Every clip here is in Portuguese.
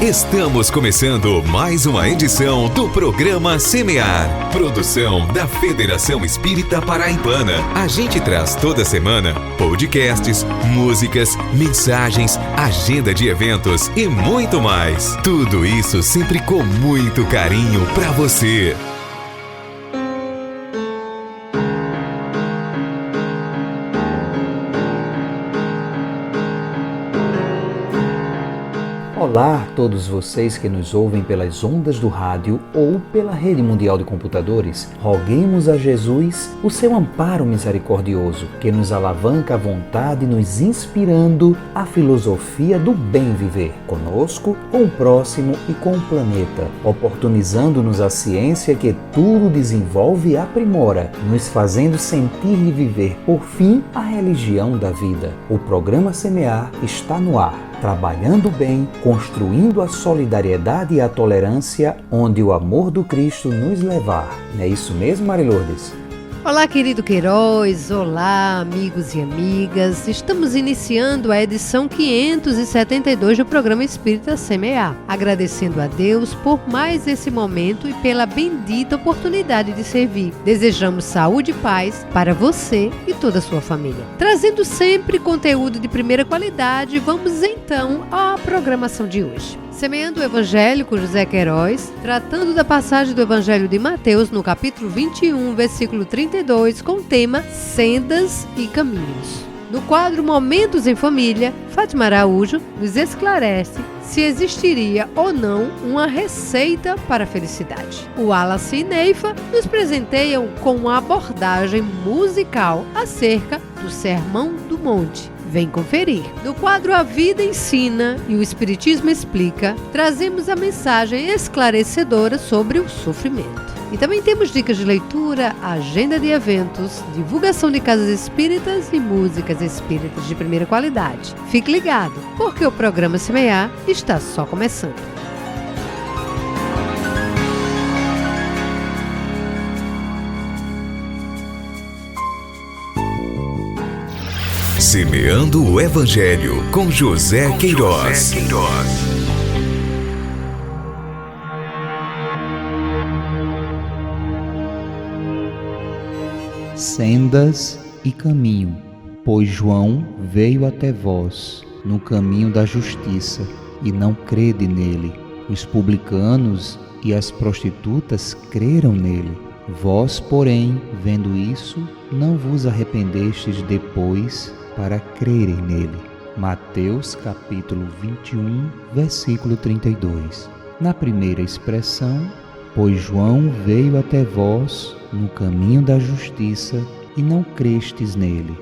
Estamos começando mais uma edição do programa Semear, produção da Federação Espírita Paraibana. A gente traz toda semana podcasts, músicas, mensagens, agenda de eventos e muito mais. Tudo isso sempre com muito carinho para você. Olá a todos vocês que nos ouvem pelas ondas do rádio ou pela rede mundial de computadores. Roguemos a Jesus o seu amparo misericordioso, que nos alavanca à vontade, nos inspirando a filosofia do bem viver, conosco, com o próximo e com o planeta, oportunizando-nos a ciência que tudo desenvolve e aprimora, nos fazendo sentir e viver, por fim, a religião da vida. O programa Semear está no ar, trabalhando bem, construindo a solidariedade e a tolerância, onde o amor do Cristo nos levar. Não é isso mesmo, Mari Lourdes? Olá, querido Queiroz, olá, amigos e amigas. Estamos iniciando a edição 572 do programa Espírita Semear, agradecendo a Deus por mais esse momento e pela bendita oportunidade de servir. Desejamos saúde e paz para você e toda a sua família. Trazendo sempre conteúdo de primeira qualidade, vamos então à programação de hoje. Semeando o Evangelho com José Queiroz, tratando da passagem do Evangelho de Mateus no capítulo 21, versículo 32, com o tema Sendas e Caminhos. No quadro Momentos em Família, Fátima Araújo nos esclarece se existiria ou não uma receita para a felicidade. O Wallace e Neifa nos presenteiam com uma abordagem musical acerca do Sermão do Monte. Vem conferir. No quadro A Vida Ensina e o Espiritismo Explica, trazemos a mensagem esclarecedora sobre o sofrimento. E também temos dicas de leitura, agenda de eventos, divulgação de casas espíritas e músicas espíritas de primeira qualidade. Fique ligado, porque o programa Semear está só começando. Semeando o Evangelho com José Queiroz. Sendas e caminho, pois João veio até vós no caminho da justiça e não crede nele. Os publicanos e as prostitutas creram nele. Vós, porém, vendo isso, não vos arrependestes depois para crerem nele. Mateus capítulo 21, versículo 32. Na primeira expressão, pois João veio até vós no caminho da justiça e não crestes nele.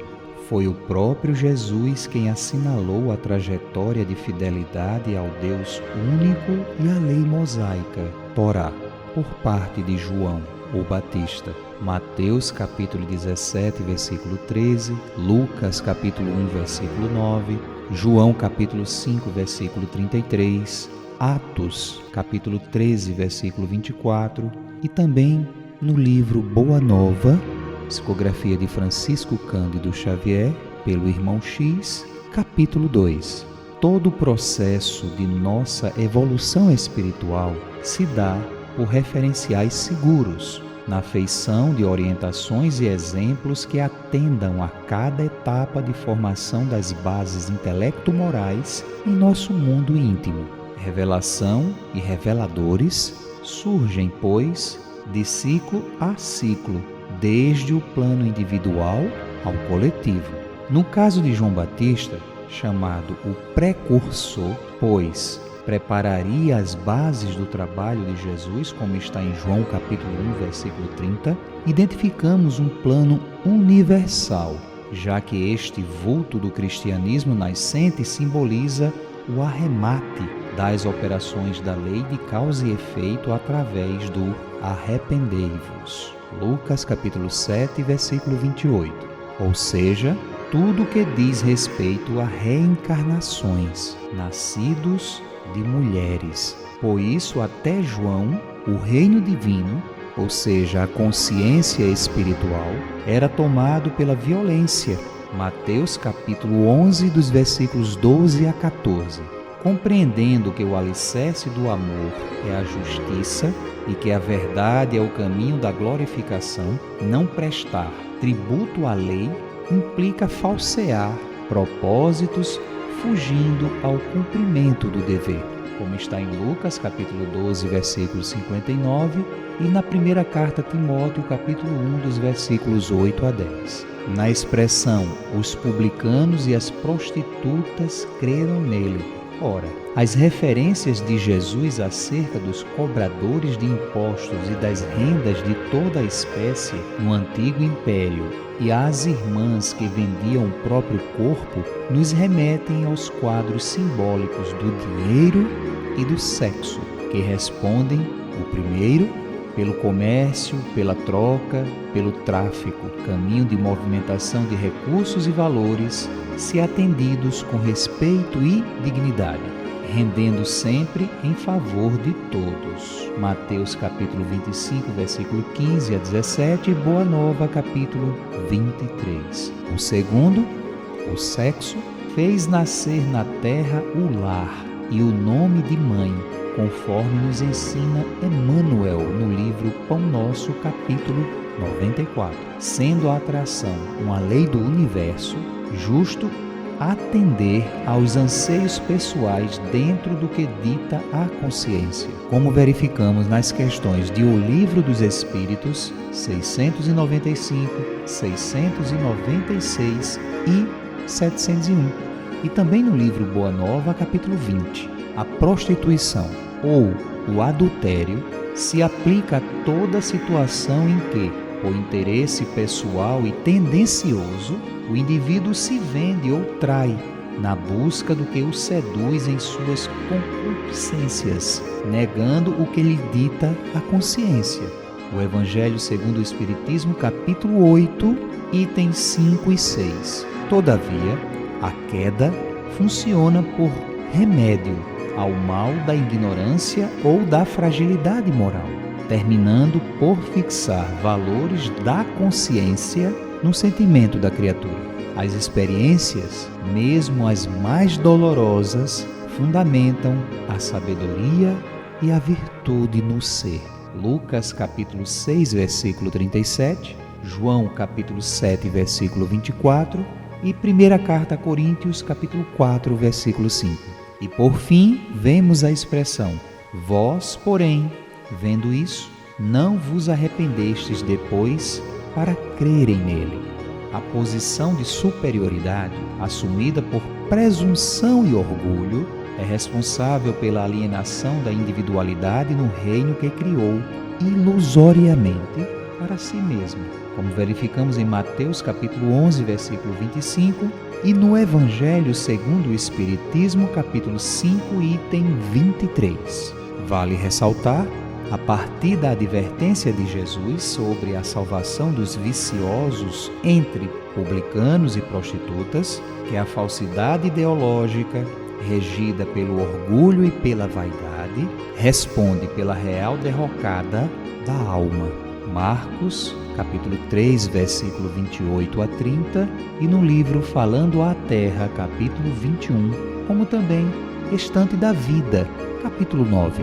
Foi o próprio Jesus quem assinalou a trajetória de fidelidade ao Deus único e à lei mosaica, Torá, por parte de João, o Batista. Mateus capítulo 17, versículo 13, Lucas capítulo 1, versículo 9, João capítulo 5, versículo 33, Atos capítulo 13, versículo 24 e também no livro Boa Nova, psicografia de Francisco Cândido Xavier, pelo Irmão X, capítulo 2. Todo o processo de nossa evolução espiritual se dá por referenciais seguros, na feição de orientações e exemplos que atendam a cada etapa de formação das bases intelecto-morais em nosso mundo íntimo. Revelação e reveladores surgem, pois, de ciclo a ciclo, desde o plano individual ao coletivo. No caso de João Batista, chamado o precursor, pois prepararia as bases do trabalho de Jesus, como está em João capítulo 1, versículo 30, identificamos um plano universal, já que este vulto do cristianismo nascente simboliza o arremate das operações da lei de causa e efeito através do arrependei-vos. Lucas capítulo 7, versículo 28. Ou seja, tudo que diz respeito a reencarnações, nascidos de mulheres. Por isso, até João, o reino divino, ou seja, a consciência espiritual, era tomado pela violência. Mateus capítulo 11, dos versículos 12 a 14. compreendendo que o alicerce do amor é a justiça e que a verdade é o caminho da glorificação, não prestar tributo à lei implica falsear propósitos, fugindo ao cumprimento do dever, como está em Lucas, capítulo 12, versículo 59, e na primeira carta a Timóteo, capítulo 1, dos versículos 8 a 10. Na expressão, os publicanos e as prostitutas creram nele. Ora, as referências de Jesus acerca dos cobradores de impostos e das rendas de toda a espécie no antigo império e às irmãs que vendiam o próprio corpo nos remetem aos quadros simbólicos do dinheiro e do sexo, que respondem, o primeiro, pelo comércio, pela troca, pelo tráfico, caminho de movimentação de recursos e valores, se atendidos com respeito e dignidade, rendendo sempre em favor de todos. Mateus capítulo 25, versículo 15 a 17 e Boa Nova capítulo 23. O segundo, o sexo, fez nascer na terra o lar e o nome de mãe, conforme nos ensina Emmanuel no livro Pão Nosso, capítulo 94. Sendo a atração uma lei do universo, justo atender aos anseios pessoais dentro do que dita a consciência, como verificamos nas questões de O Livro dos Espíritos, 695, 696 e 701, e também no livro Boa Nova, capítulo 20. A prostituição ou o adultério se aplica a toda situação em que, por interesse pessoal e tendencioso, o indivíduo se vende ou trai na busca do que o seduz em suas concupiscências, negando o que lhe dita a consciência. O Evangelho segundo o Espiritismo, capítulo 8, itens 5 e 6. Todavia, a queda funciona por remédio ao mal da ignorância ou da fragilidade moral, terminando por fixar valores da consciência no sentimento da criatura. As experiências, mesmo as mais dolorosas, fundamentam a sabedoria e a virtude no ser. Lucas capítulo 6, versículo 37, João capítulo 7, versículo 24 e primeira carta a Coríntios capítulo 4, versículo 5. E por fim, vemos a expressão: vós, porém, vendo isso, não vos arrependestes depois para crerem nele. A posição de superioridade, assumida por presunção e orgulho, é responsável pela alienação da individualidade no reino que criou ilusoriamente para si mesmo, como verificamos em Mateus capítulo 11, versículo 25, e no Evangelho segundo o Espiritismo, capítulo 5, item 23. Vale ressaltar, a partir da advertência de Jesus sobre a salvação dos viciosos entre publicanos e prostitutas, que a falsidade ideológica, regida pelo orgulho e pela vaidade, responde pela real derrocada da alma. Marcos, capítulo 3, versículo 28 a 30, e no livro Falando à Terra, capítulo 21, como também Estante da Vida, capítulo 9.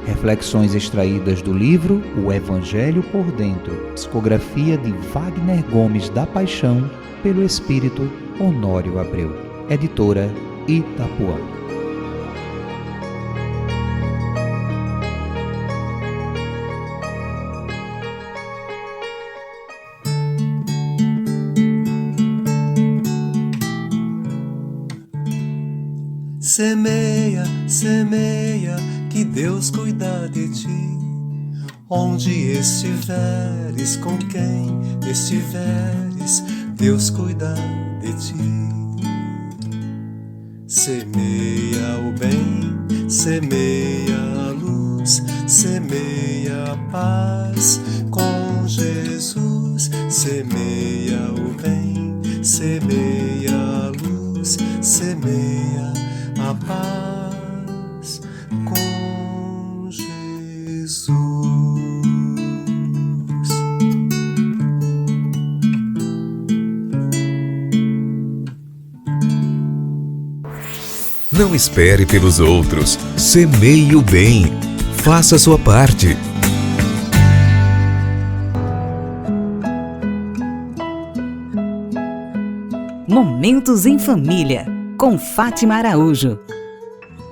Reflexões extraídas do livro O Evangelho por Dentro, psicografia de Wagner Gomes da Paixão, pelo espírito Honório Abreu. Editora Itapuã. Semeia, semeia, que Deus cuida de ti. Onde estiveres, com quem estiveres, Deus cuida de ti. Semeia o bem, semeia a luz, semeia a paz com Jesus. Semeia o bem, semeia a luz, semeia a paz com Jesus. Não espere pelos outros. Semeie o bem. Faça a sua parte. Momentos em Família, com Fátima Araújo.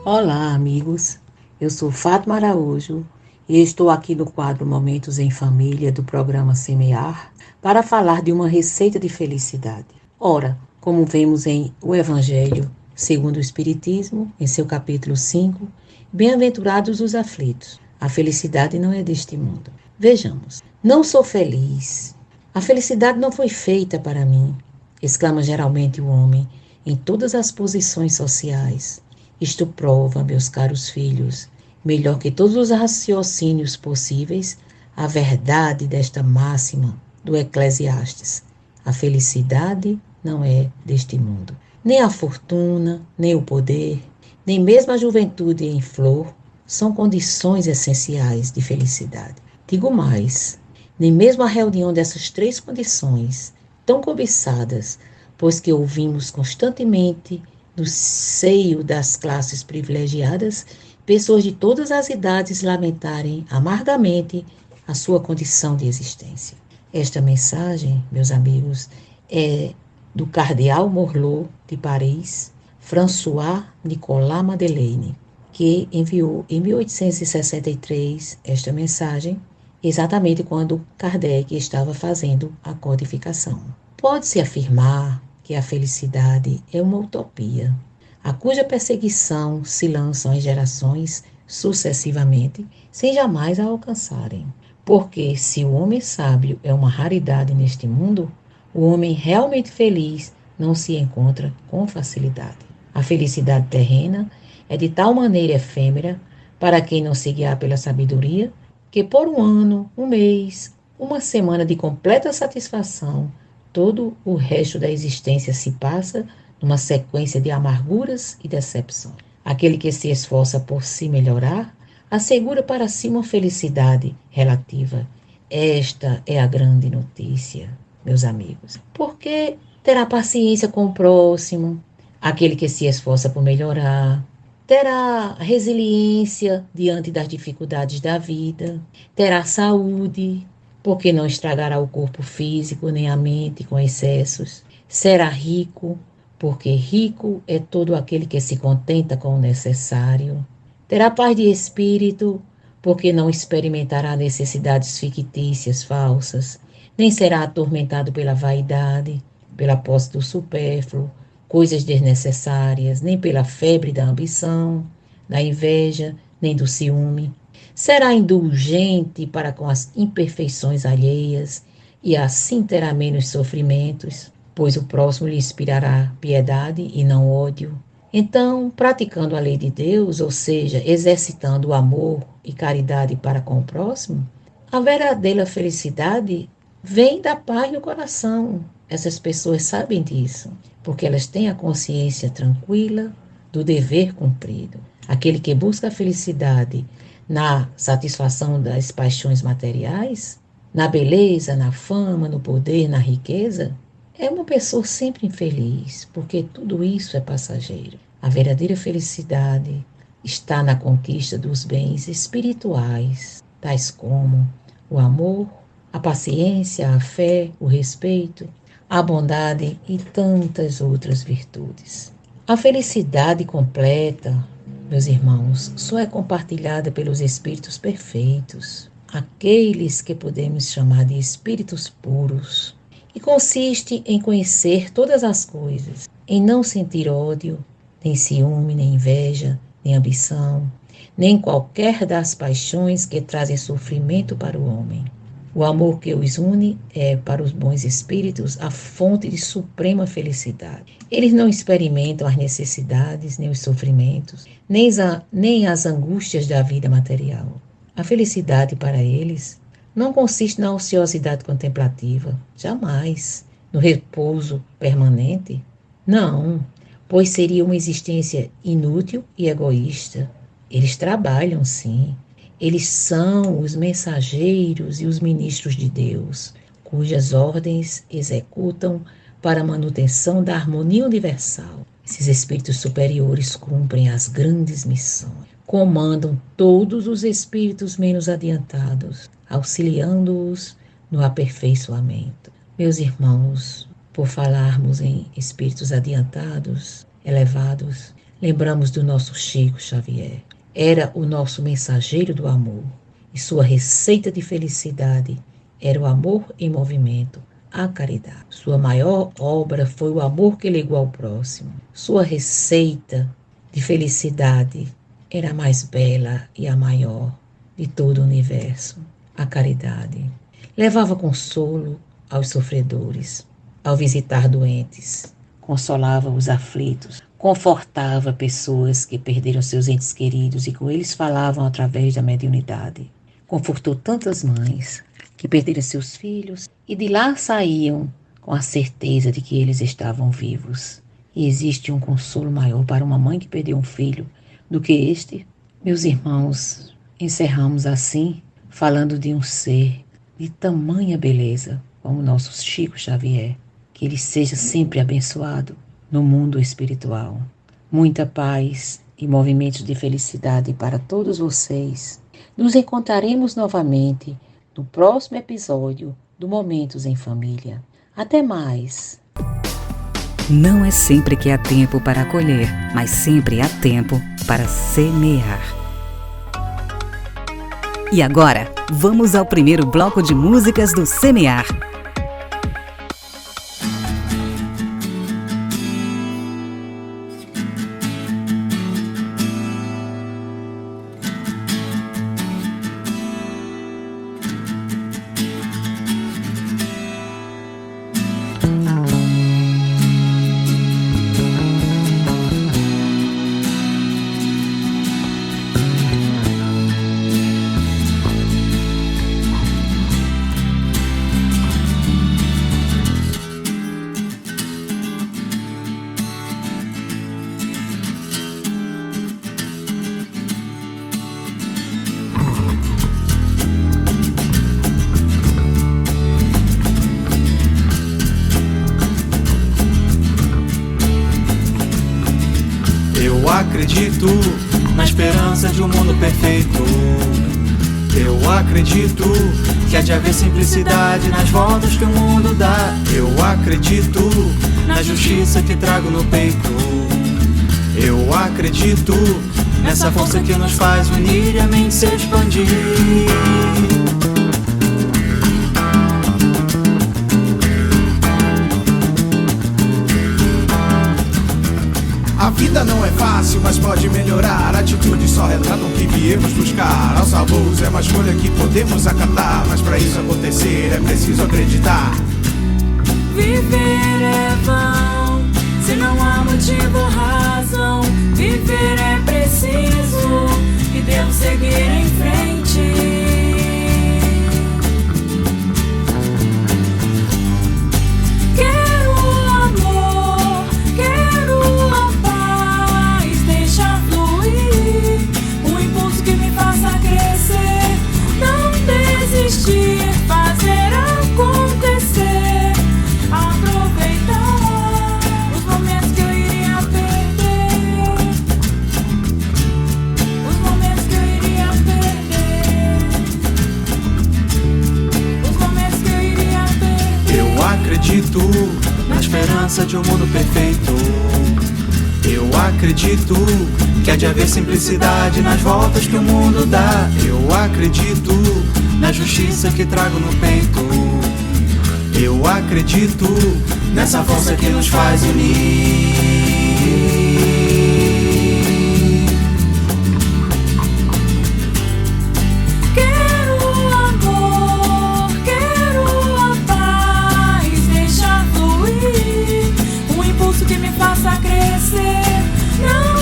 Olá, amigos. Eu sou Fátima Araújo e estou aqui no quadro Momentos em Família do programa Semear para falar de uma receita de felicidade. Ora, como vemos em O Evangelho segundo o Espiritismo, em seu capítulo 5, bem-aventurados os aflitos. A felicidade não é deste mundo. Vejamos. Não sou feliz. A felicidade não foi feita para mim, exclama geralmente o homem em todas as posições sociais. Isto prova, meus caros filhos, melhor que todos os raciocínios possíveis, a verdade desta máxima do Eclesiastes. A felicidade não é deste mundo. Nem a fortuna, nem o poder, nem mesmo a juventude em flor são condições essenciais de felicidade. Digo mais, nem mesmo a reunião dessas três condições, tão cobiçadas, pois que ouvimos constantemente no seio das classes privilegiadas, pessoas de todas as idades lamentarem amargamente a sua condição de existência. Esta mensagem, meus amigos, é do cardeal Morlot de Paris, François Nicolas Madeleine, que enviou em 1863 esta mensagem, exatamente quando Kardec estava fazendo a codificação. Pode-se afirmar que a felicidade é uma utopia, a cuja perseguição se lançam as gerações sucessivamente, sem jamais a alcançarem. Porque se o homem sábio é uma raridade neste mundo, o homem realmente feliz não se encontra com facilidade. A felicidade terrena é de tal maneira efêmera, para quem não se guiar pela sabedoria, que por um ano, um mês, uma semana de completa satisfação, todo o resto da existência se passa numa sequência de amarguras e decepções. Aquele que se esforça por se melhorar, assegura para si uma felicidade relativa. Esta é a grande notícia, meus amigos. Porque terá paciência com o próximo, aquele que se esforça por melhorar, terá resiliência diante das dificuldades da vida, terá saúde, porque não estragará o corpo físico nem a mente com excessos, será rico, porque rico é todo aquele que se contenta com o necessário, terá paz de espírito, porque não experimentará necessidades fictícias, falsas, nem será atormentado pela vaidade, pela posse do supérfluo, coisas desnecessárias, nem pela febre da ambição, da inveja, nem do ciúme. Será indulgente para com as imperfeições alheias e assim terá menos sofrimentos, pois o próximo lhe inspirará piedade e não ódio. Então, praticando a lei de Deus, ou seja, exercitando o amor e caridade para com o próximo, a verdadeira felicidade vem da paz no coração. Essas pessoas sabem disso, porque elas têm a consciência tranquila do dever cumprido. Aquele que busca a felicidade na satisfação das paixões materiais, na beleza, na fama, no poder, na riqueza, é uma pessoa sempre infeliz, porque tudo isso é passageiro. A verdadeira felicidade está na conquista dos bens espirituais, tais como o amor, a paciência, a fé, o respeito, a bondade e tantas outras virtudes. A felicidade completa, meus irmãos, só é compartilhada pelos espíritos perfeitos, aqueles que podemos chamar de espíritos puros, e consiste em conhecer todas as coisas, em não sentir ódio, nem ciúme, nem inveja, nem ambição, nem qualquer das paixões que trazem sofrimento para o homem. O amor que os une é, para os bons espíritos, a fonte de suprema felicidade. Eles não experimentam as necessidades, nem os sofrimentos, nem as angústias da vida material. A felicidade para eles não consiste na ociosidade contemplativa, jamais, no repouso permanente. Não, pois seria uma existência inútil e egoísta. Eles trabalham, sim. Eles são os mensageiros e os ministros de Deus, cujas ordens executam para a manutenção da harmonia universal. Esses espíritos superiores cumprem as grandes missões, comandam todos os espíritos menos adiantados, auxiliando-os no aperfeiçoamento. Meus irmãos, por falarmos em espíritos adiantados, elevados, lembramos do nosso Chico Xavier. Era o nosso mensageiro do amor, e sua receita de felicidade era o amor em movimento, a caridade. Sua maior obra foi o amor que ligou ao próximo. Sua receita de felicidade era a mais bela e a maior de todo o universo, a caridade. Levava consolo aos sofredores, ao visitar doentes, consolava os aflitos, confortava pessoas que perderam seus entes queridos e com eles falavam através da mediunidade. Confortou tantas mães que perderam seus filhos e de lá saíam com a certeza de que eles estavam vivos. E existe um consolo maior para uma mãe que perdeu um filho do que este? Meus irmãos, encerramos assim, falando de um ser de tamanha beleza como o nosso Chico Xavier. Que ele seja sempre abençoado no mundo espiritual. Muita paz e movimentos de felicidade para todos vocês. Nos encontraremos novamente no próximo episódio do Momentos em Família. Até mais! Não é sempre que há tempo para colher, mas sempre há tempo para semear. E agora, vamos ao primeiro bloco de músicas do Semear. Eu acredito na esperança de um mundo perfeito. Eu acredito que há de haver simplicidade nas voltas que o mundo dá. Eu acredito na justiça que trago no peito. Eu acredito nessa força que nos faz unir e a mente se expandir. A vida não é fácil, mas pode melhorar. Atitudes só retratam o que viemos buscar. Nossa luz é uma escolha que podemos acatar, mas pra isso acontecer é preciso acreditar. Viver é vão, se não há motivo ou razão. Viver é preciso e devo seguir em frente. Fazer acontecer, aproveitar os momentos que eu iria perder, os momentos que eu iria perder, os momentos que eu iria perder. Eu acredito na esperança de um mundo perfeito. Eu acredito que há de haver simplicidade nas voltas que o mundo dá. Eu acredito na justiça que trago no peito. Eu acredito nessa força que nos faz unir. Quero amor, quero a paz, deixar fluir um impulso que me faça crescer. Não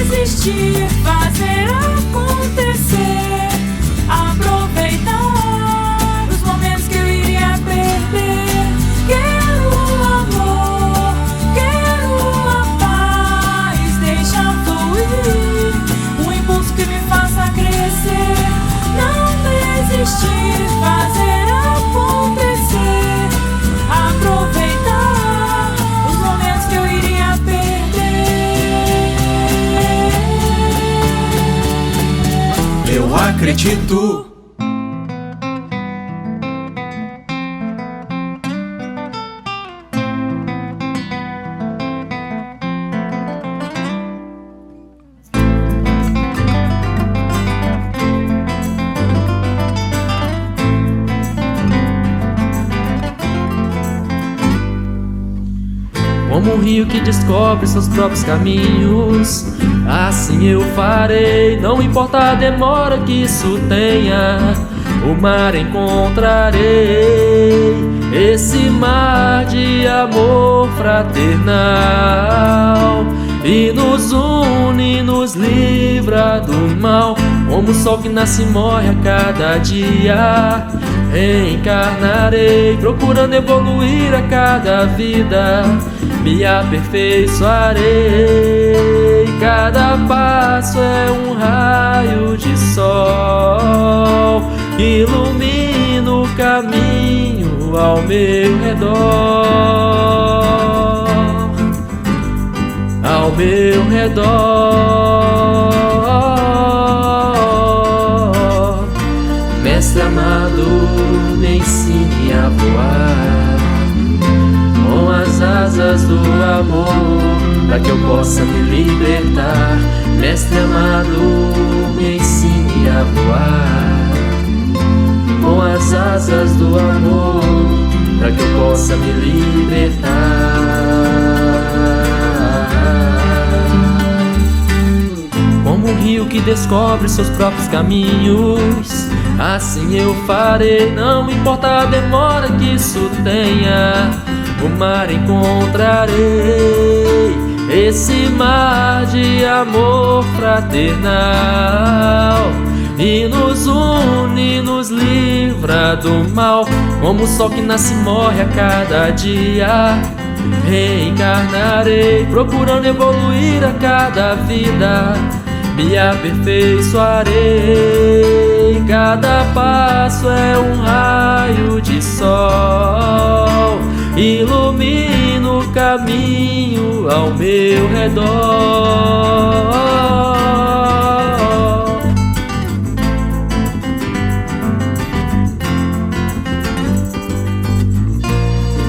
desistir, fazer acontecer, aproveitar os momentos que eu iria perder. Quero amor, quero a eu acredito. Como um rio que descobre seus próprios caminhos, assim eu farei. Não importa a demora que isso tenha, o mar encontrarei. Esse mar de amor fraternal e nos une, nos livra do mal. Como o sol que nasce e morre a cada dia, reencarnarei, procurando evoluir a cada vida. Me aperfeiçoarei. Cada passo é um raio de sol, ilumina o caminho ao meu redor, ao meu redor. Mestre amado, me ensine a voar com as asas do amor, para que eu possa me libertar. Mestre amado, me ensine a voar com as asas do amor, para que eu possa me libertar. Como um rio que descobre seus próprios caminhos, assim eu farei. Não importa a demora que isso tenha, o mar encontrarei. Esse mar de amor fraternal e nos une, nos livra do mal. Como o sol que nasce e morre a cada dia, reencarnarei, procurando evoluir a cada vida. Me aperfeiçoarei. Cada passo é um raio de sol, ilumina o caminho ao meu redor.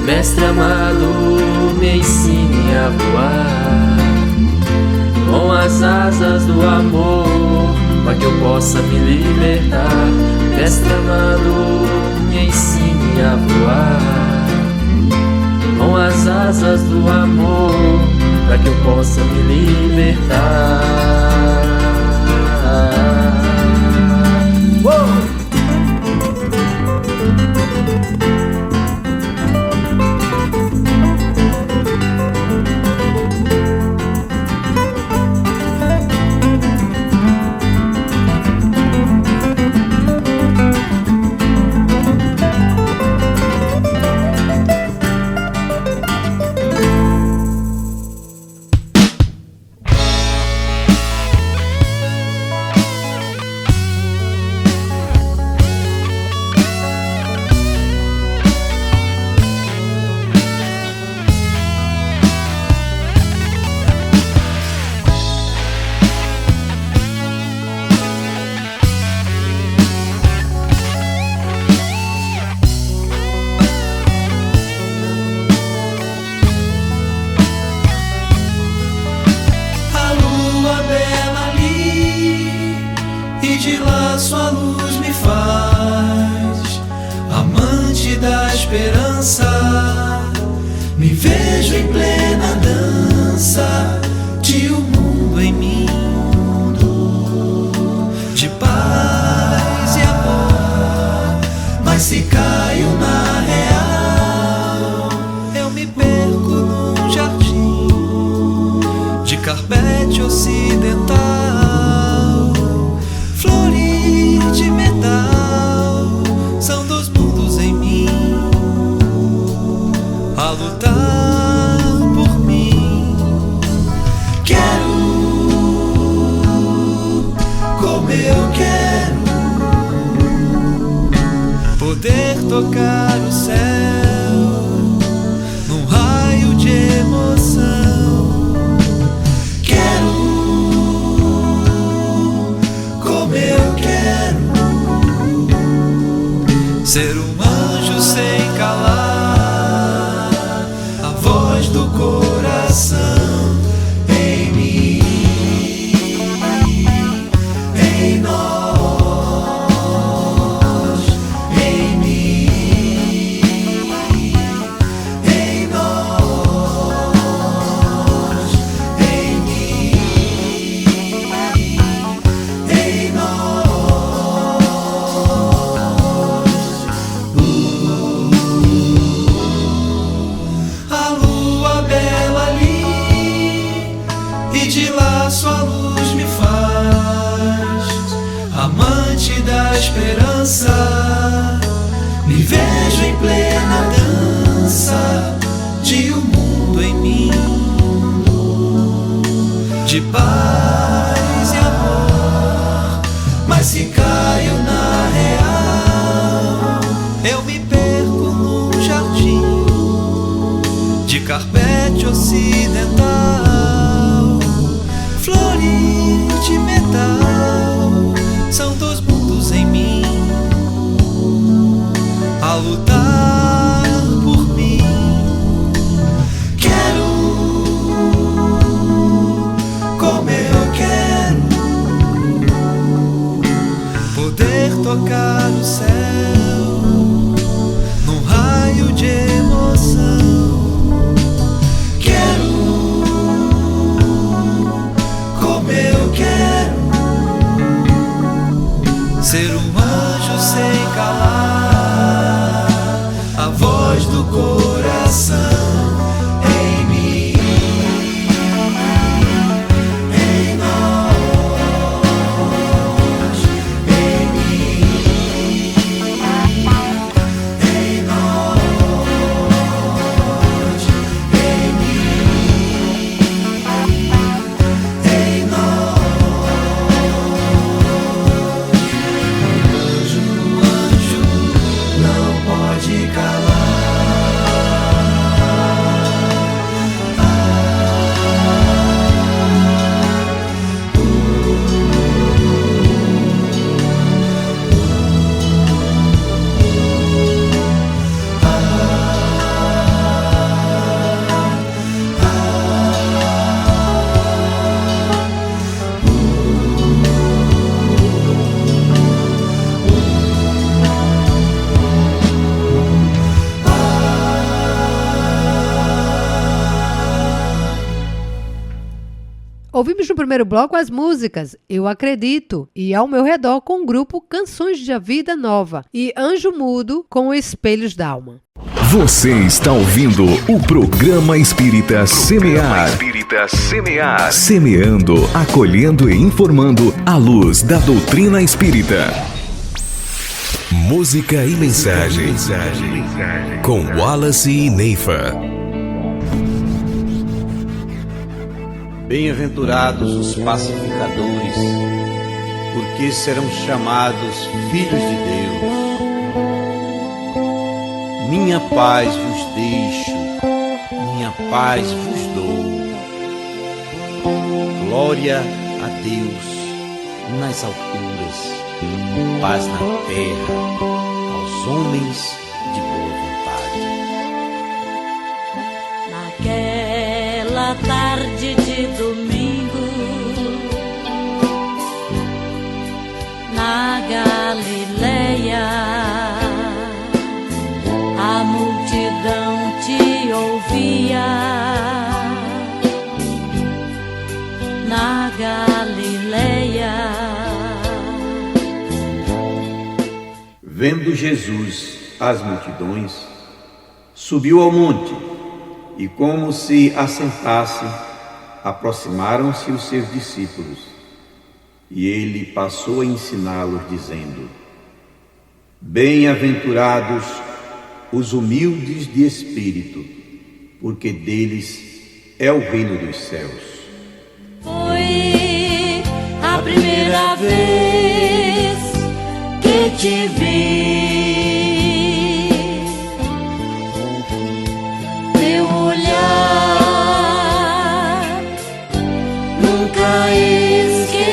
Mestre amado, me ensine a voar com as asas do amor, para que eu possa me libertar. Mestre amado, me ensine a voar com as asas do amor, para que eu possa me libertar. Me vejo em plena dança de um mundo em mim, de paz e amor. Mas se caio na real, eu me perco num jardim de carpete ocidental, flores de metal. São dois mundos em mim a lutar por mim. Quero como eu quero, poder tocar o céu num raio de emoção. Quero como eu quero, ser um anjo sem calar a voz do coração em mim, em nós, em mim, em nós, em mim, em nós. A lua bela ali, e de lá sua luz me faz amante da esperança. Me vejo em plena dança de um mundo em mim, de paz e amor. Mas se caio na real, eu me perco num jardim de carpete ocidental, flores de metal. São dois mundos em mim a lutar por mim. Quero, como eu quero, poder tocar o céu num raio de emoção. Quero, como eu quero, ser um anjo sem calar a voz do coração em mim, em nós, em mim, em nós, em mim, em nós. Anjo, não pode calar. Ouvimos no primeiro bloco as músicas Eu Acredito e Ao Meu Redor com o grupo Canções da Vida Nova e Anjo Mudo com Espelhos d'Alma. Você está ouvindo o programa Espírita Semear. Semeando, acolhendo e informando à luz da doutrina espírita. Música e mensagem com Wallace e Neifa. Bem-aventurados os pacificadores, porque serão chamados filhos de Deus. Minha paz vos deixo, minha paz vos dou. Glória a Deus nas alturas, paz na terra aos homens de boa vontade. Naquela tarde de domingo, na Galileia, a multidão te ouvia. Na Galileia. Vendo Jesus as multidões, subiu ao monte, e como se assentasse, aproximaram-se os seus discípulos, e ele passou a ensiná-los, dizendo: Bem-aventurados os humildes de espírito, porque deles é o reino dos céus. Foi a primeira vez que te vi, teu olhar nunca esqueci.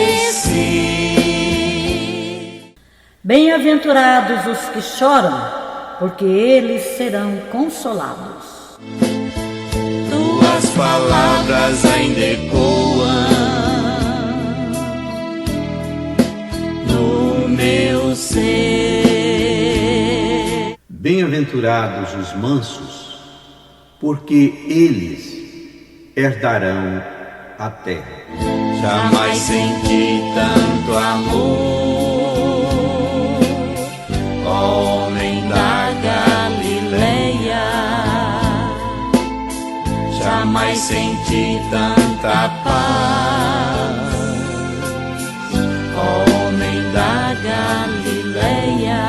Bem-aventurados os que choram, porque eles serão consolados. Tuas palavras ainda ecoam no meu ser. Bem-aventurados os mansos, porque eles herdarão a terra. Jamais senti tanto amor, homem da Galileia. Jamais senti tanta paz, homem da Galileia.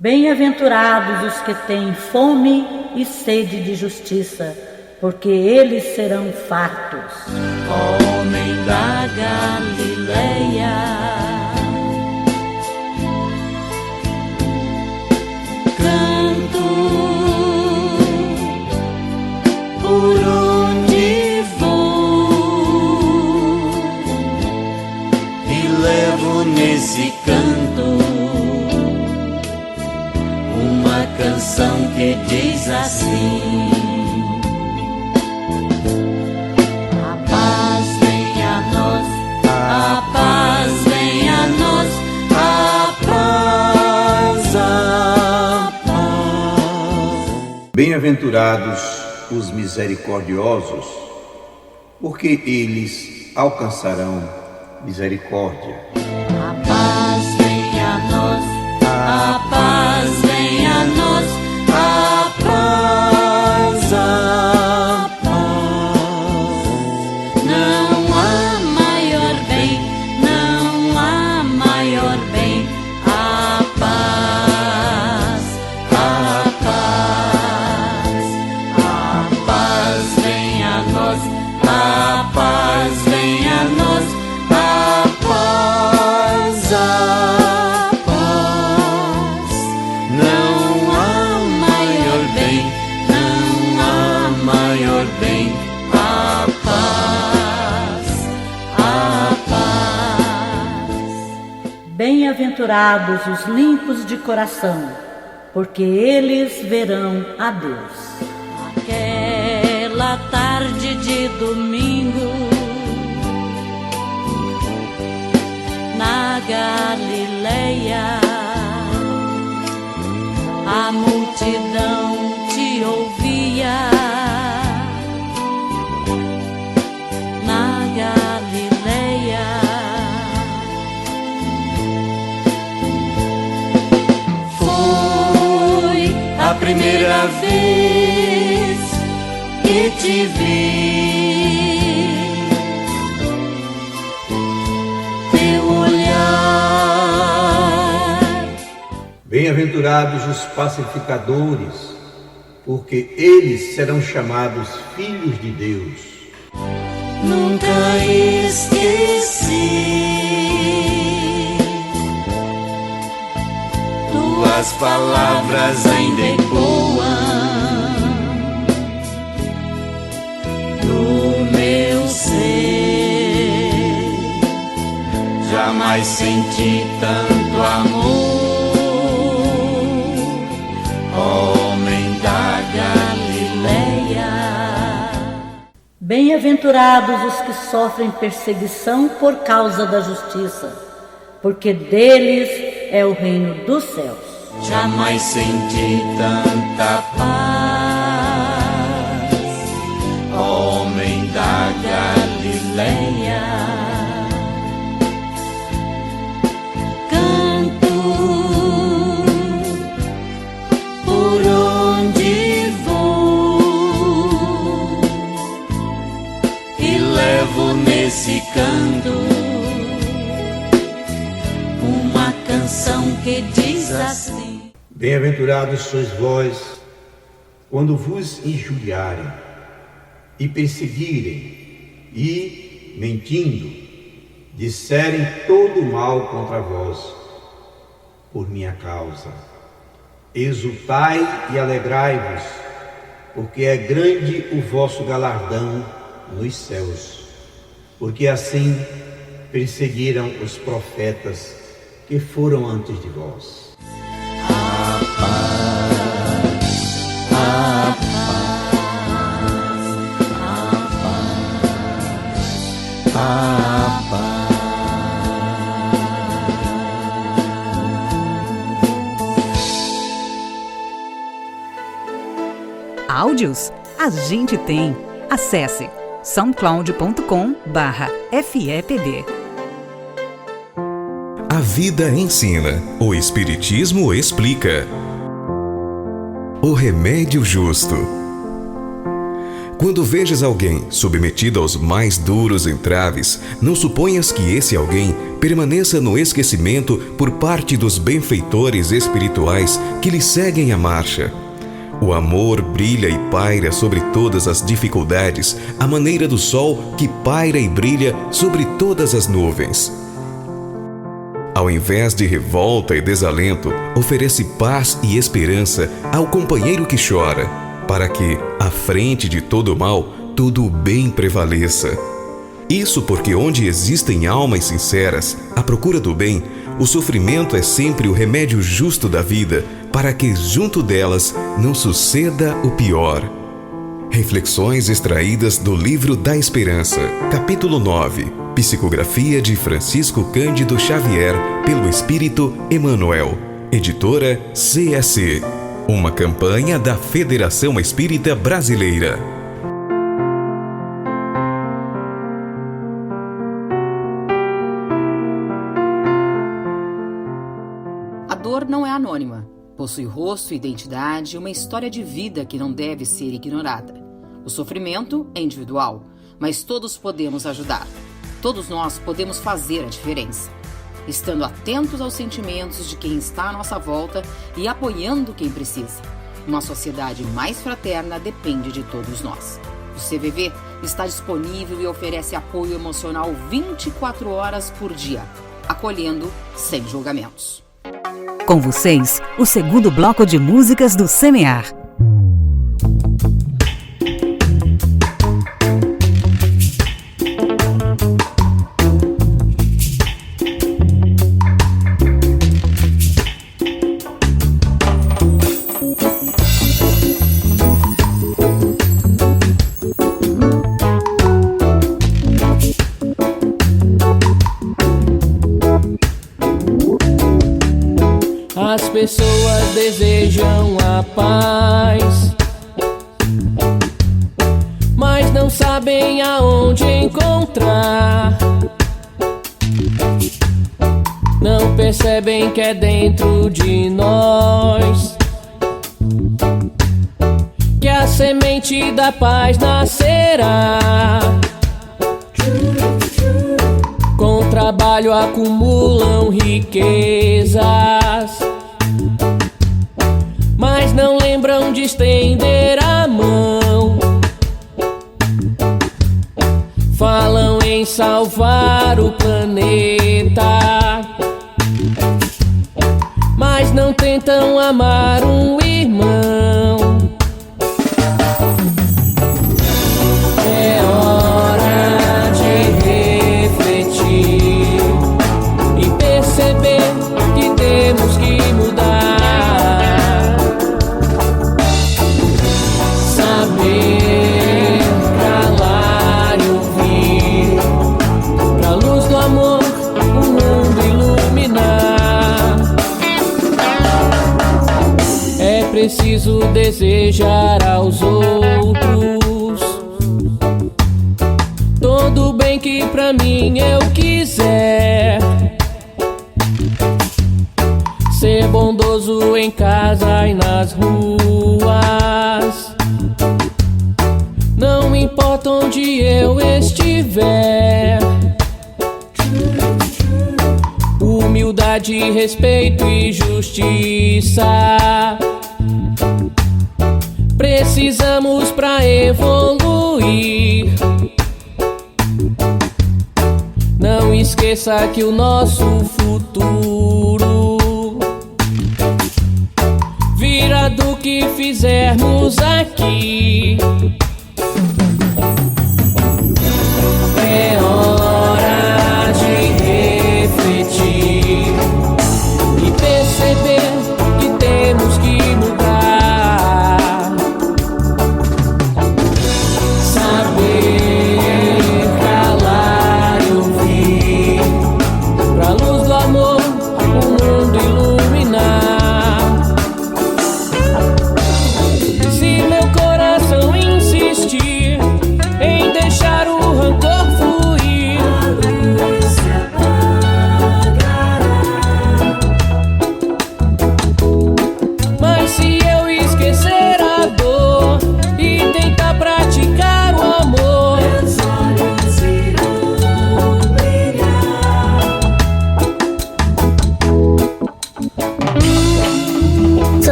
Bem-aventurados os que têm fome e sede de justiça, porque eles serão fartos. Homem da Galileia, canto por onde vou e levo nesse canto uma canção que diz assim: a paz vem a nós, a paz vem a nós, a paz, a paz. Bem-aventurados os misericordiosos, porque eles alcançarão misericórdia. A paz vem a nós, a paz vem a nós, a paz, a paz. Não há maior bem, não há maior bem, a paz, a paz. A paz vem a nós, a paz vem a nós, a paz, a paz. Não há maior bem, não há maior bem, a paz, a paz. Bem-aventurados os limpos de coração, porque eles verão a Deus. Aquela tarde de domingo na Galileia, a multidão te ouvia. Na Galileia, foi a primeira vez que te vi. Teu olhar. Bem-aventurados os pacificadores, porque eles serão chamados filhos de Deus. Nunca esqueci tuas palavras ainda ecoam no meu ser. Jamais senti tanto amor, homem da Galileia. Bem-aventurados os que sofrem perseguição por causa da justiça, porque deles é o reino dos céus. Jamais senti tanta paz, homem da Galileia. Canto por onde vou e levo nesse canto uma canção que diz assim: Bem-aventurados sois vós, quando vos injuriarem e perseguirem e, mentindo, disserem todo o mal contra vós, por minha causa. Exultai e alegrai-vos, porque é grande o vosso galardão nos céus, porque assim perseguiram os profetas que que foram antes de vós. A paz, a paz, a paz, a paz. Áudios? A gente tem. Acesse soundcloud.com/FEPD. A vida ensina, o Espiritismo explica. O remédio justo. Quando vejas alguém submetido aos mais duros entraves, não suponhas que esse alguém permaneça no esquecimento por parte dos benfeitores espirituais que lhe seguem a marcha. O amor brilha e paira sobre todas as dificuldades, à maneira do sol que paira e brilha sobre todas as nuvens. Ao invés de revolta e desalento, oferece paz e esperança ao companheiro que chora, para que, à frente de todo o mal, todo o bem prevaleça. Isso porque onde existem almas sinceras, à procura do bem, o sofrimento é sempre o remédio justo da vida, para que junto delas não suceda o pior. Reflexões extraídas do Livro da Esperança, capítulo 9, Psicografia de Francisco Cândido Xavier, pelo Espírito Emmanuel, editora CSC, uma campanha da Federação Espírita Brasileira. A dor não é anônima. Possui rosto, identidade e uma história de vida que não deve ser ignorada. O sofrimento é individual, mas todos podemos ajudar. Todos nós podemos fazer a diferença, estando atentos aos sentimentos de quem está à nossa volta e apoiando quem precisa. Uma sociedade mais fraterna depende de todos nós. O CVV está disponível e oferece apoio emocional 24 horas por dia, acolhendo sem julgamentos. Com vocês, o segundo bloco de músicas do Semear. As pessoas desejam a paz, mas não sabem aonde encontrar. Não percebem que é dentro de nós que a semente da paz nascerá. Com trabalho acumulam riquezas, mas não lembram de estender a mão. Falam em salvar o planeta, mas não tentam amar um irmão. É hora de refletir e perceber que temos que mudar. Saber calar e ouvir, pra luz do amor o mundo iluminar. É preciso desejar aos outros todo o bem que pra mim eu quiser. Ser bondoso em casa e nas ruas, não importa onde eu estiver. Humildade, respeito e justiça precisamos pra evoluir. Não esqueça que o nosso futuro virá do que fizermos aqui. É hora de refletir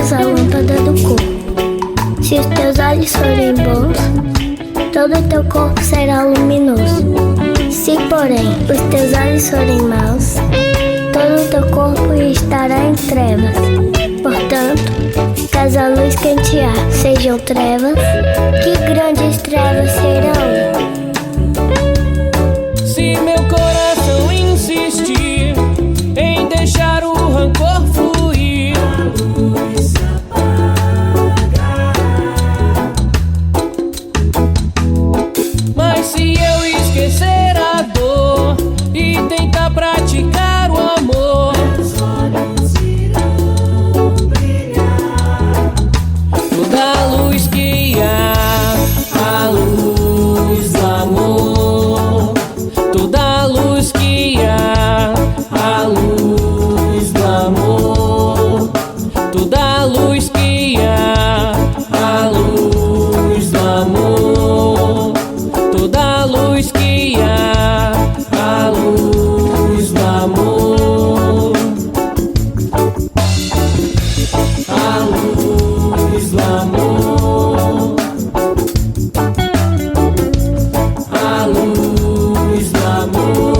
és a lâmpada do corpo. Se os teus olhos forem bons, todo o teu corpo será luminoso. Se, porém, os teus olhos forem maus, todo o teu corpo estará em trevas. Portanto, faz a luz cantear, sejam trevas, que grandes trevas serão. Se meu coração insistir em deixar o rancor fluir, a luz apagará. Mas se eu esquecer a dor e tentar praticar o amor, meus olhos irão brilhar. Toda a luz que há, a luz do amor. Toda a luz que há, a luz do amor. Toda a luz que há, a luz do amor. Toda a luz que há, a luz do amor. A luz do amor. A luz do amor. A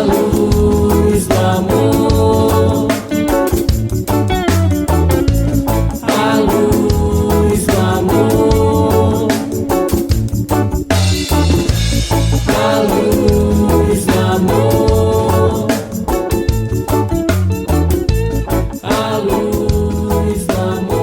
luz do amor. A luz do amor. A luz do amor. A luz do amor. A luz do amor.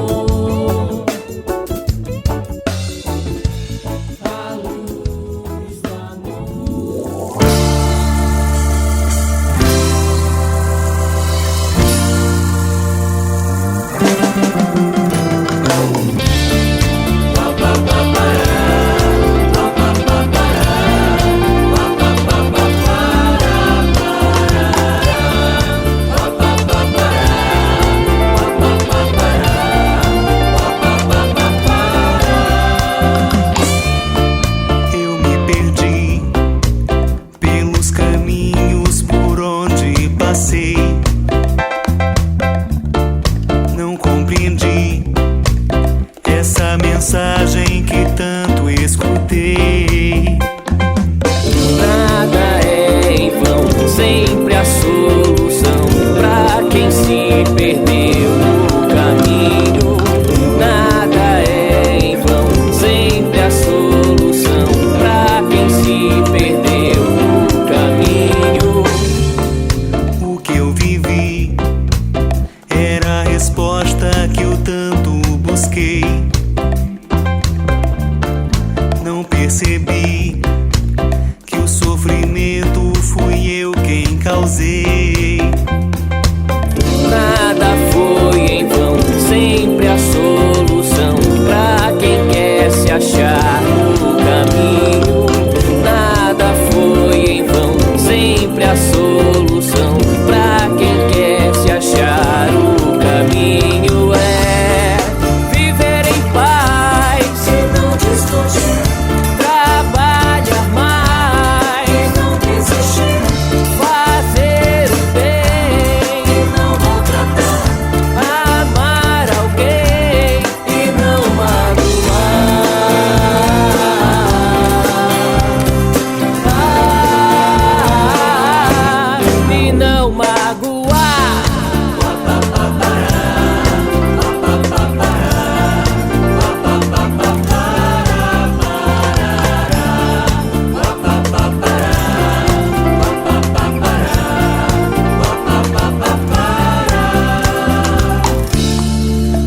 Eu me perdi pelos caminhos por onde passei. Não compreendi essa mensagem que tanto escutei. Nada é em vão, sempre a solução pra quem se perdeu no caminho. Nada é em vão, sempre a solução pra quem se perdeu no caminho. O que eu vivi era a resposta que eu tanto busquei. Não percebi que o sofrimento fui eu quem causei. Nada foi em vão, sempre a solução pra quem quer se achar no caminho. Nada foi em vão, sempre a solução pra quem quer se achar no caminho. É viver em paz e não discutir, trabalhar mais e não desistir, fazer o bem e não maltratar, amar alguém e não magoar. E não magoar.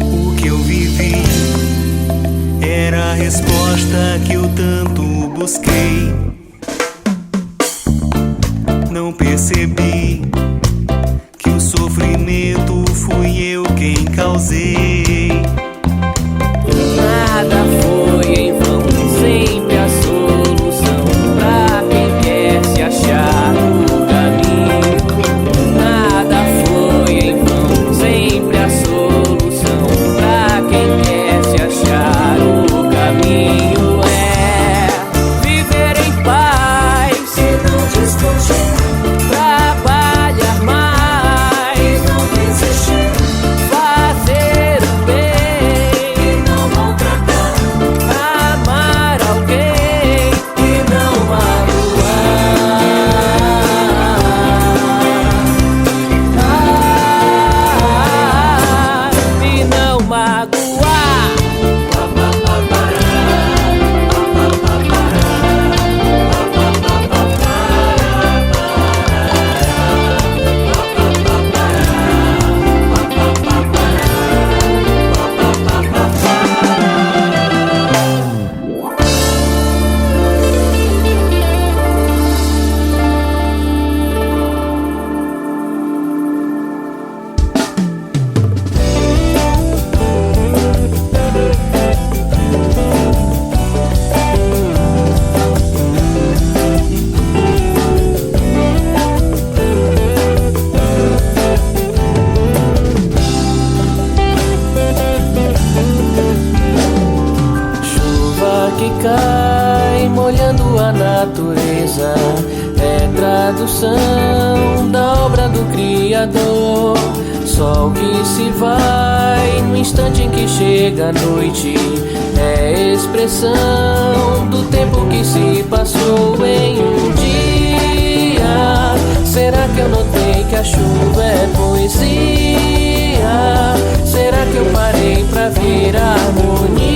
O que eu vivi era a resposta que eu tanto busquei. Não percebi que o sofrimento fui eu quem causei. Nada foi em vão, sempre a solução pra quem quer se achar no caminho. Nada foi em vão, sempre a solução pra quem quer se achar no caminho. É viver em paz e não discutir, trabalhar mais tradução da obra do Criador. Sol que se vai no instante em que chega a noite, é expressão do tempo que se passou em um dia. Será que eu notei que a chuva é poesia? Será que eu parei pra ver a harmonia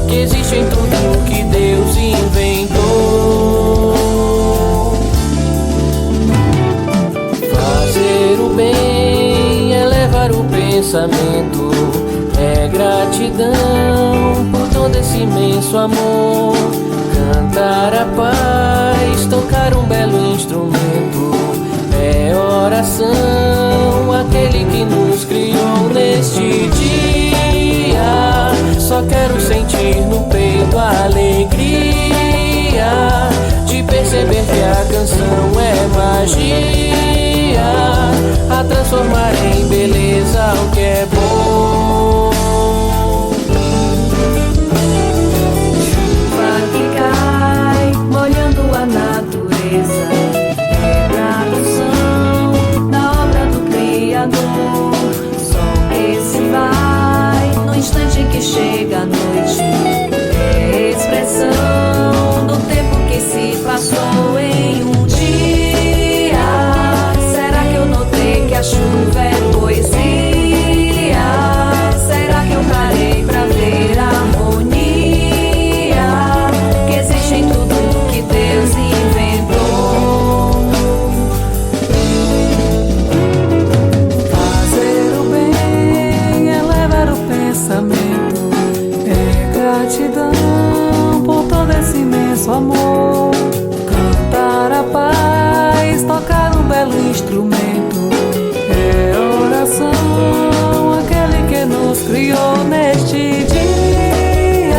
que existe em tudo que Deus inventou? Fazer o bem é levar o pensamento, é gratidão por todo esse imenso amor. Cantar a paz, tocar um belo instrumento, é oração aquele que nos criou neste dia. Só quero sentir no peito a alegria de perceber que a canção é magia, a transformar em beleza o que é bom. Chuva que cai, molhando a natureza, é tradução da obra do Criador. Sol que se vai no instante que chega a noite, é expressão do tempo que se passou em um dia. Será que eu notei que a chuva é poesia? Será que eu parei pra ver a harmonia que existe em tudo que Deus inventou? Fazer o bem é levar o pensamento, é gratidão por todo esse imenso amor. Cantar a paz, tocar um belo instrumento, é oração aquele que nos criou neste dia.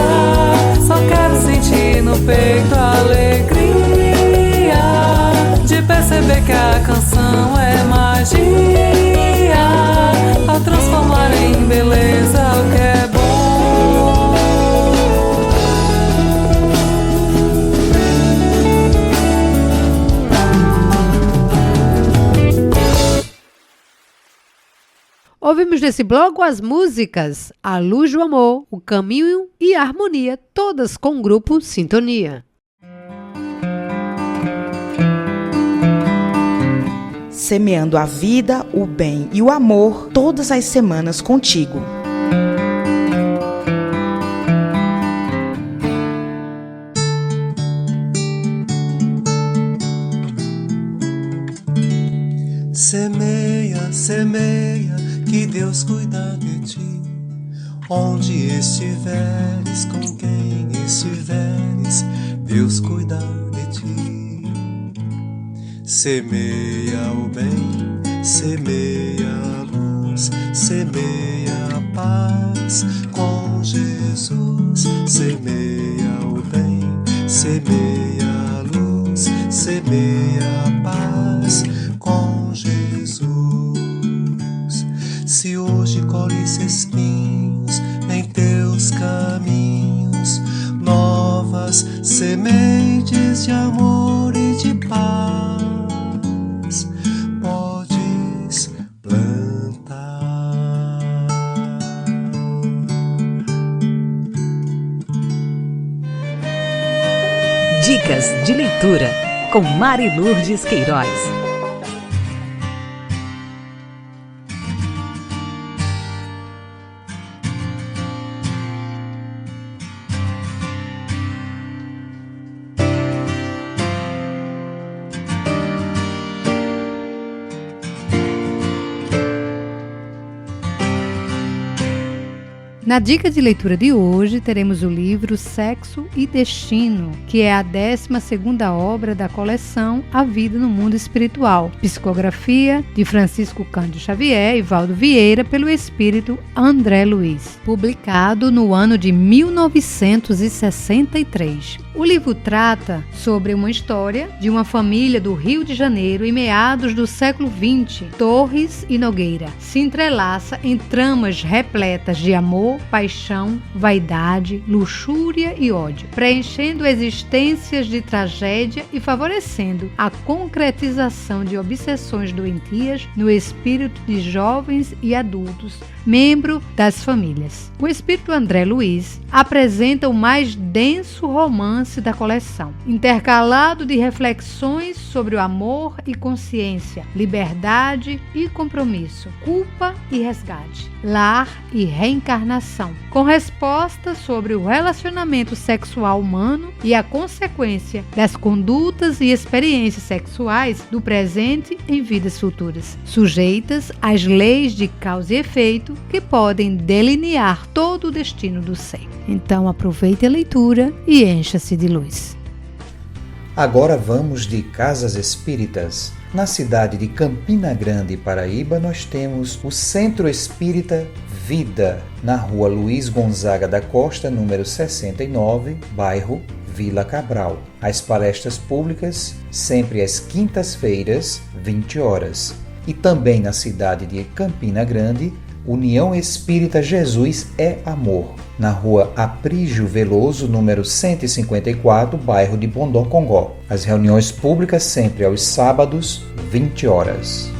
Só quero sentir no peito a alegria de perceber que a canção é magia, a transformar em beleza o que é bom. Ouvimos nesse bloco as músicas A Luz do Amor, O Caminho e a Harmonia, todas com o grupo Sintonia. Semeando a vida, o bem e o amor todas as semanas contigo. Semeia, semeia, que Deus cuida de ti. Onde estiveres, com quem estiveres, Deus cuida de ti. Semeia o bem, semeia a luz, semeia a paz com Jesus. Semeia o bem, semeia a luz, semeia a paz com Jesus. Se hoje colhes espinhos em teus caminhos, novas sementes de amor e de paz podes plantar. Dicas de leitura com Mari Lourdes Queiroz. Na dica de leitura de hoje, teremos o livro Sexo e Destino, que é a 12ª obra da coleção A Vida no Mundo Espiritual, psicografia de Francisco Cândido Xavier e Valdo Vieira, pelo espírito André Luiz, publicado no ano de 1963. O livro trata sobre uma história de uma família do Rio de Janeiro em meados do século XX. Torres e Nogueira se entrelaça em tramas repletas de amor, paixão, vaidade, luxúria e ódio, preenchendo existências de tragédia e favorecendo a concretização de obsessões doentias no espírito de jovens e adultos, membro das famílias. O espírito André Luiz apresenta o mais denso romance da coleção, intercalado de reflexões sobre o amor e consciência, liberdade e compromisso, culpa e resgate, lar e reencarnação, com respostas sobre o relacionamento sexual humano e a consequência das condutas e experiências sexuais do presente em vidas futuras, sujeitas às leis de causa e efeito que podem delinear todo o destino do ser. Então aproveite a leitura e encha-se de luz. Agora vamos de Casas Espíritas. Na cidade de Campina Grande, Paraíba, nós temos o Centro Espírita Vida, na rua Luiz Gonzaga da Costa, número 69, bairro Vila Cabral. As palestras públicas, sempre às quintas-feiras, 20 horas. E também na cidade de Campina Grande, União Espírita Jesus é Amor, na rua Aprígio Veloso, número 154, bairro de Bondocongó. As reuniões públicas sempre aos sábados, 20 horas.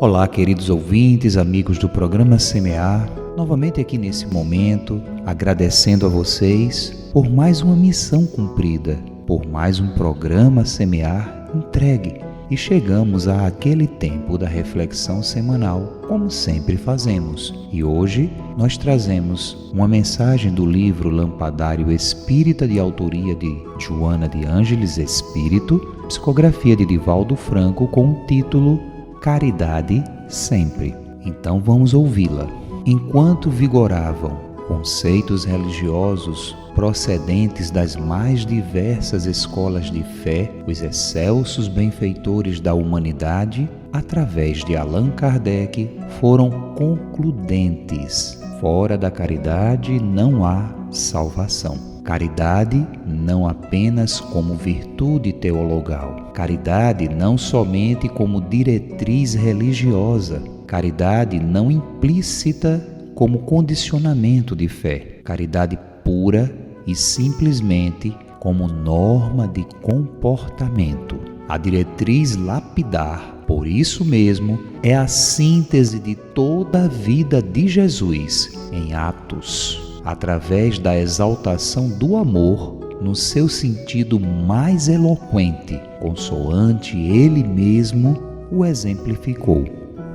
Olá, queridos ouvintes, amigos do programa Semear, novamente aqui nesse momento, agradecendo a vocês por mais uma missão cumprida, por mais um programa Semear entregue. E chegamos àquele tempo da reflexão semanal, como sempre fazemos. E hoje nós trazemos uma mensagem do livro Lampadário Espírita, de autoria de Joana de Ângeles Espírito, psicografia de Divaldo Franco, com o título Caridade Sempre. Então vamos ouvi-la. Enquanto vigoravam conceitos religiosos procedentes das mais diversas escolas de fé, os excelsos benfeitores da humanidade, através de Allan Kardec, foram concludentes. Fora da caridade não há salvação. Caridade não apenas como virtude teologal, caridade não somente como diretriz religiosa, caridade não implícita como condicionamento de fé, caridade pura e simplesmente como norma de comportamento. A diretriz lapidar, por isso mesmo, é a síntese de toda a vida de Jesus em atos, através da exaltação do amor no seu sentido mais eloquente, consoante ele mesmo o exemplificou.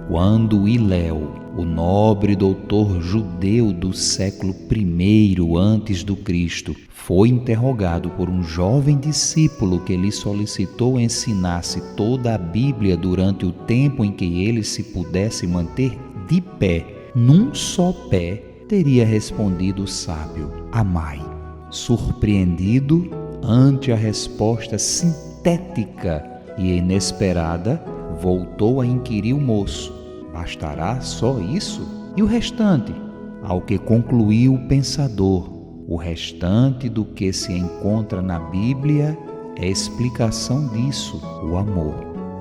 Quando Hilel, o nobre doutor judeu do século I antes do Cristo, foi interrogado por um jovem discípulo que lhe solicitou ensinasse toda a Bíblia durante o tempo em que ele se pudesse manter de pé, num só pé, teria respondido o sábio: amai. Surpreendido ante a resposta sintética e inesperada, voltou a inquirir o moço: bastará só isso? E o restante? Ao que concluiu o pensador: o restante do que se encontra na Bíblia é explicação disso, o amor.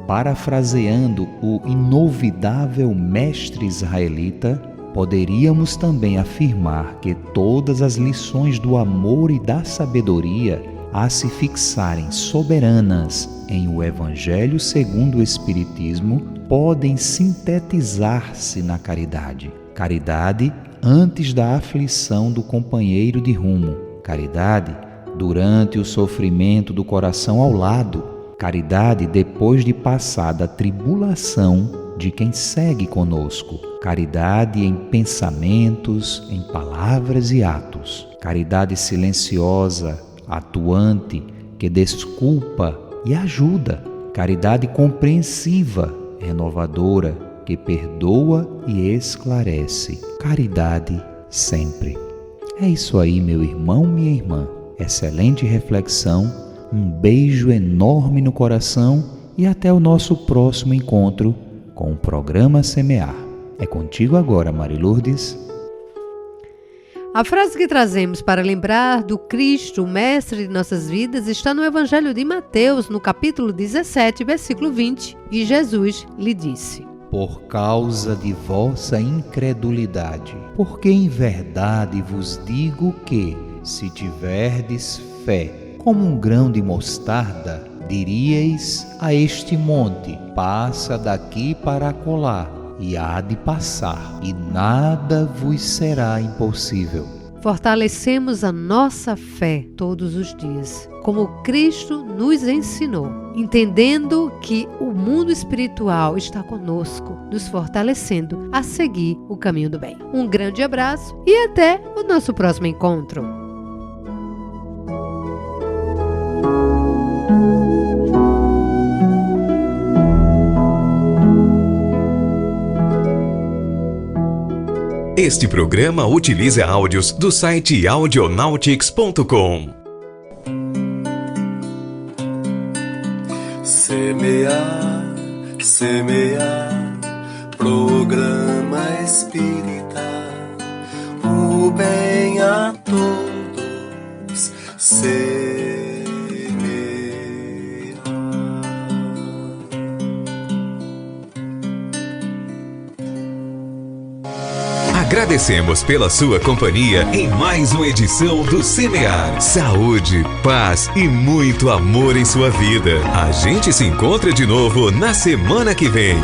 Parafraseando o inovidável mestre israelita, poderíamos também afirmar que todas as lições do amor e da sabedoria, a se fixarem soberanas em o Evangelho segundo o Espiritismo, podem sintetizar-se na caridade. Caridade antes da aflição do companheiro de rumo. Caridade durante o sofrimento do coração ao lado. Caridade depois de passada a tribulação de quem segue conosco. Caridade em pensamentos, em palavras e atos. Caridade silenciosa, atuante, que desculpa e ajuda. Caridade compreensiva, renovadora, que perdoa e esclarece. Caridade sempre. É isso aí, meu irmão, minha irmã. Excelente reflexão, um beijo enorme no coração e até o nosso próximo encontro com o programa Semear. É contigo agora, Mari Lourdes. A frase que trazemos para lembrar do Cristo, o Mestre de nossas vidas, está no Evangelho de Mateus, no capítulo 17, versículo 20, e Jesus lhe disse: Por causa de vossa incredulidade, porque em verdade vos digo que, se tiverdes fé como um grão de mostarda, diríeis a este monte: passa daqui para acolá, e há de passar, e nada vos será impossível. Fortalecemos a nossa fé todos os dias, como Cristo nos ensinou, entendendo que o mundo espiritual está conosco, nos fortalecendo a seguir o caminho do bem. Um grande abraço e até o nosso próximo encontro. Este programa utiliza áudios do site audionautics.com. Semear, semear, programa espírita, o bem a todos semear. Agradecemos pela sua companhia em mais uma edição do Semear. Saúde, paz e muito amor em sua vida. A gente se encontra de novo na semana que vem.